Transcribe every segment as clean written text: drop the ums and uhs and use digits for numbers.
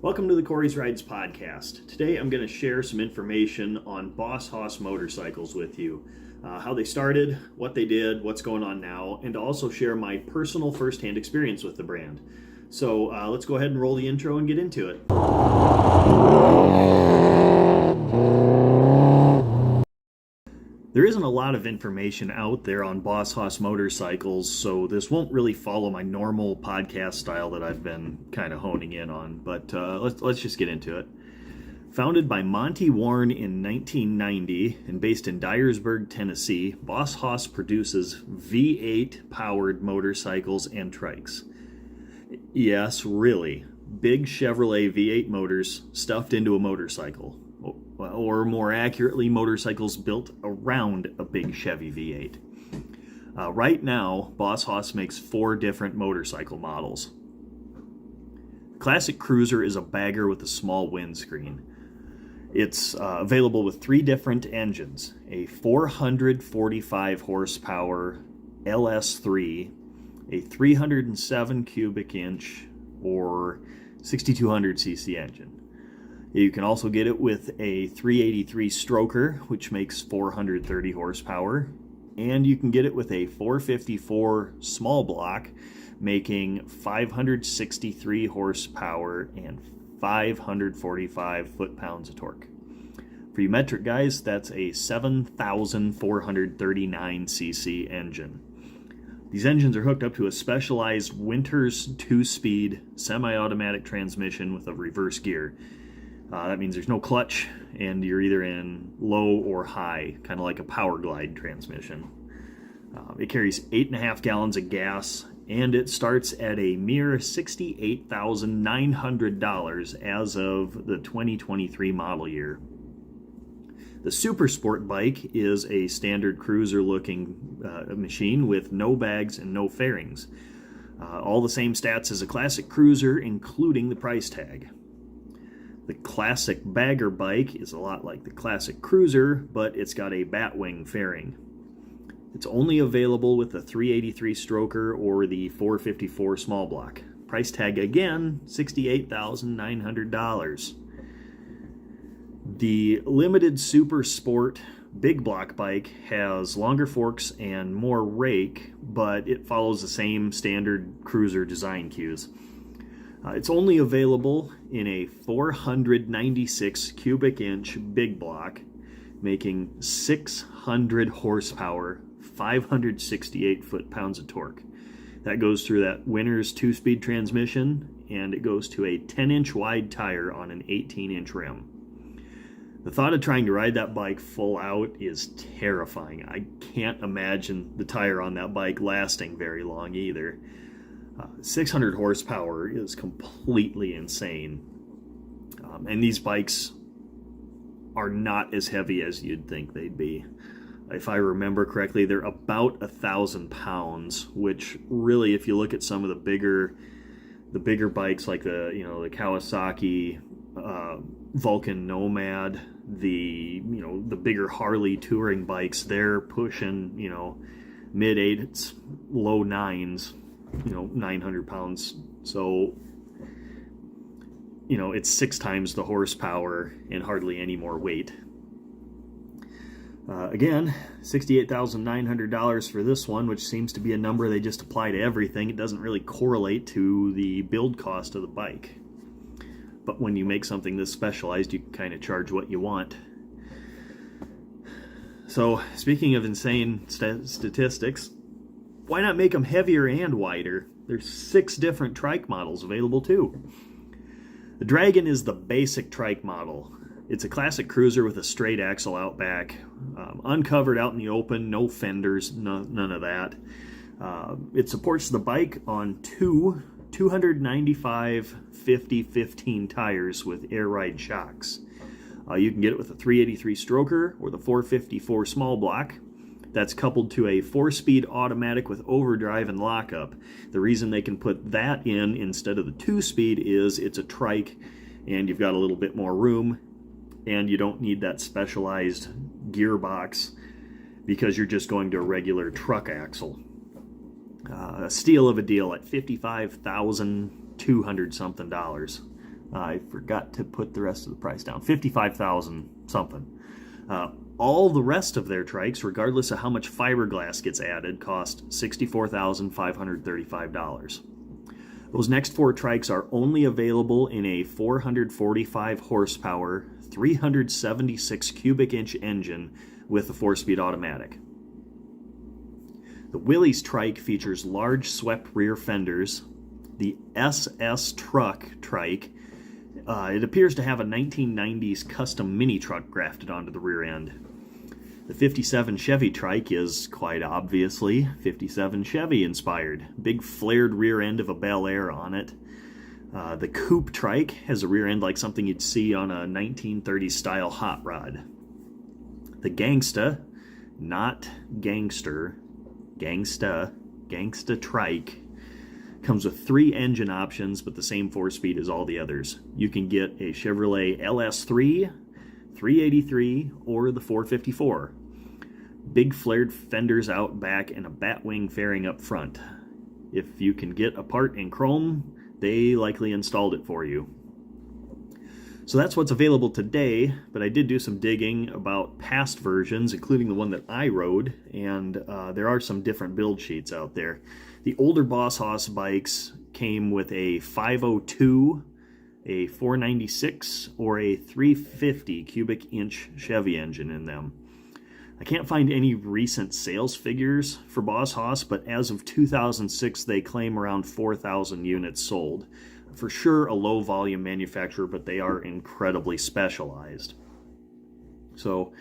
Welcome to the Kory's Rides podcast. Today I'm going to share some information on Boss Hoss motorcycles with you. How they started, what they did, what's going on now, and to also share my personal first-hand experience with the brand. So let's go ahead and roll the intro and get into it. There isn't a lot of information out there on Boss Hoss motorcycles, so this won't really follow my normal podcast style that I've been kind of honing in on, but let's just get into it. Founded by Monty Warren in 1990 and based in Dyersburg, Tennessee, Boss Hoss produces V8 powered motorcycles and trikes. Yes, really, big Chevrolet V8 motors stuffed into a motorcycle. Or more accurately, motorcycles built around a big Chevy V8. Right now, Boss Hoss makes 4 different motorcycle models. Classic Cruiser is a bagger with a small windscreen. It's available with 3 different engines, a 445 horsepower LS3, a 307 cubic inch or 6200 cc engine. You can also get it with a 383 stroker, which makes 430 horsepower, and you can get it with a 454 small block, making 563 horsepower and 545 foot-pounds of torque. For you metric guys, that's a 7,439 cc engine. These engines are hooked up to a specialized Winters 2-speed semi-automatic transmission with a reverse gear. That means there's no clutch, and you're either in low or high, kind of like a power glide transmission. It carries 8.5 gallons of gas, and it starts at a mere $68,900 as of the 2023 model year. The Super Sport bike is a standard cruiser-looking machine with no bags and no fairings. All the same stats as a Classic Cruiser, including the price tag. The Classic Bagger bike is a lot like the Classic Cruiser, but it's got a Batwing fairing. It's only available with the 383 stroker or the 454 small block. Price tag again, $68,900. The limited Super Sport big block bike has longer forks and more rake, but it follows the same standard cruiser design cues. It's only available in a 496 cubic inch big block, making 600 horsepower, 568 foot-pounds of torque. That goes through that Winters 2-speed transmission, and it goes to a 10-inch wide tire on an 18-inch rim. The thought of trying to ride that bike full out is terrifying. I can't imagine the tire on that bike lasting very long either. 600 horsepower is completely insane. And these bikes are not as heavy as you'd think they'd be. If I remember correctly, they're about 1,000 pounds, which really, if you look at some of the bigger bikes like the Kawasaki Vulcan Nomad, the bigger Harley touring bikes, they're pushing mid 8s, low 9s. 900 pounds. So, it's 6 times the horsepower and hardly any more weight. Again, $68,900 for this one, which seems to be a number they just apply to everything. It doesn't really correlate to the build cost of the bike. But when you make something this specialized, you can kind of charge what you want. So, speaking of insane statistics, why not make them heavier and wider? There's 6 different trike models available too. The Dragon is the basic trike model. It's a classic cruiser with a straight axle out back, uncovered out in the open, no fenders, none of that. It supports the bike on 2 295 50/15 tires with air ride shocks. You can get it with a 383 stroker or the 454 small block. That's coupled to a 4-speed automatic with overdrive and lockup. The reason they can put that in instead of the 2-speed is it's a trike and you've got a little bit more room and you don't need that specialized gearbox because you're just going to a regular truck axle. A steal of a deal at $55,200 something. I forgot to put the rest of the price down. $55,000 something. All the rest of their trikes, regardless of how much fiberglass gets added, cost $64,535. Those next four trikes are only available in a 445 horsepower, 376 cubic inch engine with a 4-speed automatic. The Willys trike features large swept rear fenders. The SS truck trike, it appears to have a 1990s custom mini truck grafted onto the rear end. The 57 Chevy trike is, quite obviously, 57 Chevy inspired. Big flared rear end of a Bel Air on it. The coupe trike has a rear end like something you'd see on a 1930s style hot rod. The Gangsta, not gangster, Gangsta trike, comes with 3 engine options, but the same 4-speed as all the others. You can get a Chevrolet LS3, 383, or the 454. Big flared fenders out back and a batwing fairing up front. If you can get a part in chrome, they likely installed it for you. So that's what's available today, but I did do some digging about past versions, including the one that I rode, and there are some different build sheets out there. The older Boss Hoss bikes came with a 502, a 496, or a 350 cubic inch Chevy engine in them. I can't find any recent sales figures for Boss Hoss, but as of 2006, they claim around 4,000 units sold. For sure a low volume manufacturer, but they are incredibly specialized. So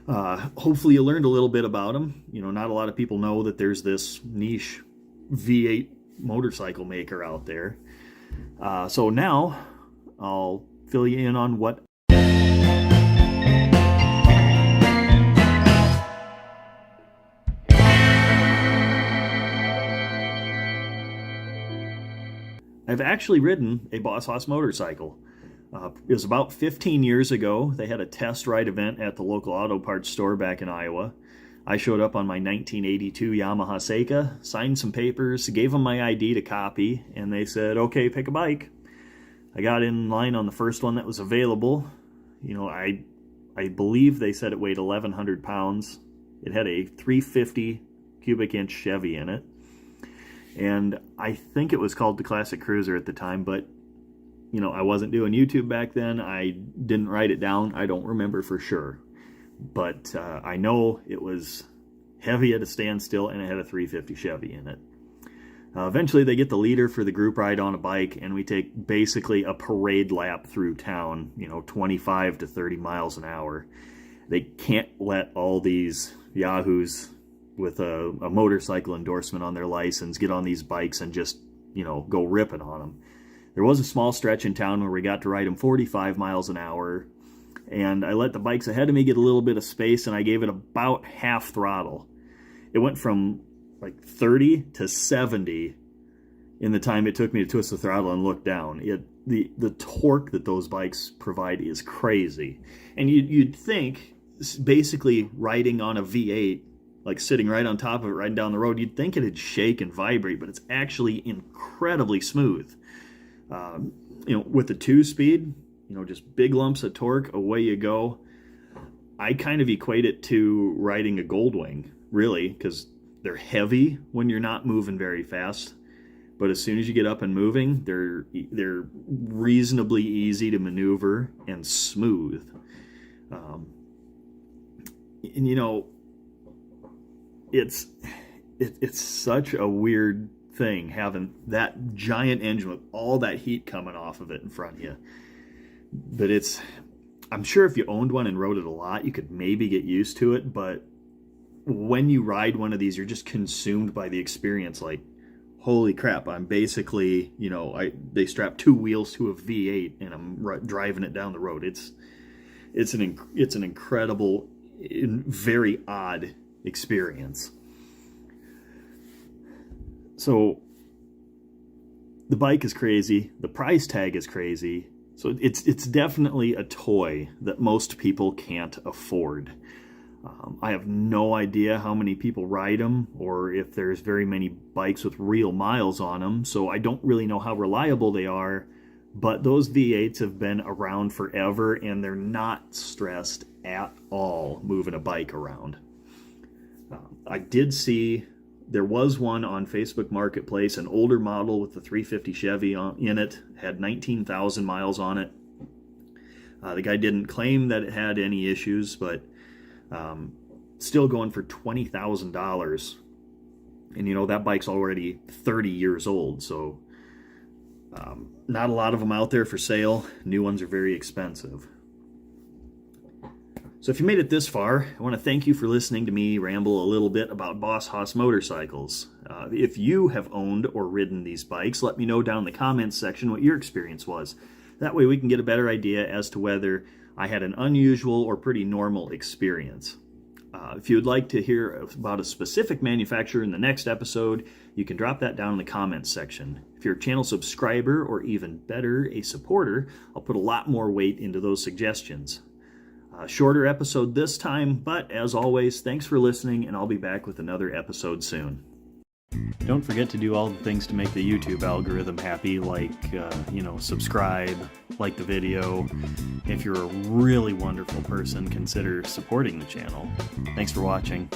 hopefully you learned a little bit about them. You know, not a lot of people know that there's this niche V8 motorcycle maker out there. So now I'll fill you in on what I've actually ridden a Boss Hoss motorcycle. It was about 15 years ago. They had a test ride event at the local auto parts store back in Iowa. I showed up on my 1982 Yamaha Seika, signed some papers, gave them my ID to copy, and they said, okay, pick a bike. I got in line on the first one that was available. You know, I believe they said it weighed 1,100 pounds. It had a 350 cubic inch Chevy in it. And I think it was called the Classic Cruiser at the time, but, you know, I wasn't doing YouTube back then. I didn't write it down. I don't remember for sure. But I know it was heavy at a standstill, and it had a 350 Chevy in it. Eventually, they get the leader for the group ride on a bike, and we take basically a parade lap through town, you know, 25 to 30 miles an hour. They can't let all these yahoos with a motorcycle endorsement on their license get on these bikes and just, you know, go ripping on them. There was a small stretch in town where we got to ride them 45 miles an hour, and I let the bikes ahead of me get a little bit of space, and I gave it about half throttle. It went from like 30 to 70 in the time it took me to twist the throttle and look down. The torque that those bikes provide is crazy. And you'd think, basically riding on a V8, like sitting right on top of it, riding down the road, you'd think it'd shake and vibrate, but it's actually incredibly smooth. You know, with the 2-speed, you know, just big lumps of torque, away you go. I kind of equate it to riding a Goldwing, really, because they're heavy when you're not moving very fast, but as soon as you get up and moving, they're reasonably easy to maneuver and smooth. And you know, it's such a weird thing having that giant engine with all that heat coming off of it in front of you. But I'm sure if you owned one and rode it a lot, you could maybe get used to it, but when you ride one of these, you're just consumed by the experience. Like, holy crap, I'm basically, you know, they strap 2 wheels to a V8 and I'm driving it down the road. It's an incredible, very odd experience. So the bike is crazy, the price tag is crazy, so it's definitely a toy that most people can't afford. I have no idea how many people ride them or if there's very many bikes with real miles on them, so I don't really know how reliable they are, But those V8s have been around forever, and they're not stressed at all moving a bike around. I did see there was one on Facebook Marketplace, an older model with the 350 Chevy in it, had 19,000 miles on it. The guy didn't claim that it had any issues, but still going for $20,000. And you know, that bike's already 30 years old, so not a lot of them out there for sale. New ones are very expensive. So if you made it this far, I want to thank you for listening to me ramble a little bit about Boss Haas motorcycles. If you have owned or ridden these bikes, let me know down in the comments section what your experience was. That way we can get a better idea as to whether I had an unusual or pretty normal experience. If you would like to hear about a specific manufacturer in the next episode, you can drop that down in the comments section. If you're a channel subscriber, or even better, a supporter, I'll put a lot more weight into those suggestions. Shorter episode this time, but as always, thanks for listening, and I'll be back with another episode soon. Don't forget to do all the things to make the YouTube algorithm happy, like, subscribe, like the video. If you're a really wonderful person, consider supporting the channel. Thanks for watching.